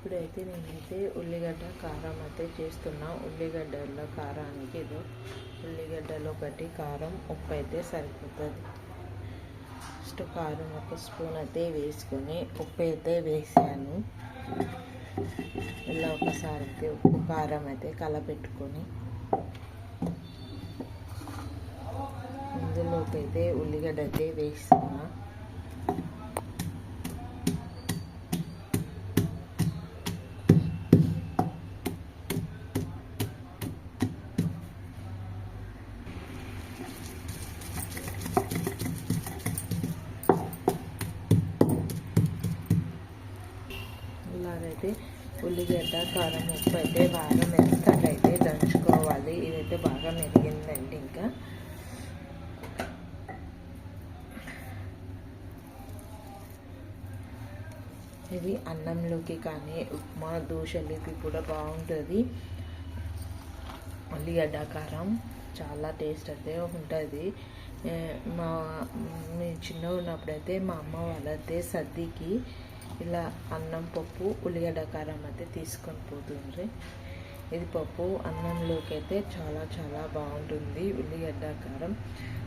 ఇప్పుడైతే నేనైతే ఉల్లిగడ్డ కారం అయితే చేస్తున్నా. ఉల్లిగడ్డల కారానికి ఏదో ఉల్లిగడ్డలు ఒకటి, కారం, ఉప్పు అయితే సరిపోతుంది. ఫస్ట్ కారం ఒక స్పూన్ అయితే వేసుకొని ఉప్పు అయితే వేసాను. ఇలా ఒకసారి అయితే ఉప్పు కారం అయితే కలపెట్టుకొని ఇందులోకి అయితే ఉల్లిగడ్డ అయితే వేస్తున్నా. ఇలాగైతే ఉల్లిగడ్డ కారం ఉప్పు అయితే బాగా మెత్తగా అయితే దంచుకోవాలి. ఇదైతే బాగా మెరిగిందండి. ఇంకా ఇది అన్నంలోకి కానీ ఉప్మా దోశలోకి కూడా బాగుంటుంది. ఉల్లిగడ్డ కారం చాలా టేస్ట్ అయితే ఉంటుంది. మేము చిన్నగా ఉన్నప్పుడైతే మా అమ్మ వాళ్ళైతే సర్దికి ఇలా అన్నం పప్పు ఉల్లిగడ్డ కారం అయితే తీసుకొని పోతుండ్రి. ఇది పప్పు అన్నంలోకి అయితే చాలా చాలా బాగుంటుంది ఉల్లిగడ్డ కారం.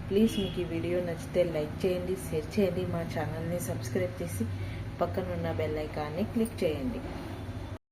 ప్లీజ్ మీకు ఈ వీడియో నచ్చితే లైక్ చేయండి, షేర్ చేయండి, మా ఛానల్ని సబ్స్క్రైబ్ చేసి పక్కన ఉన్న బెల్ ఐకాన్ని క్లిక్ చేయండి.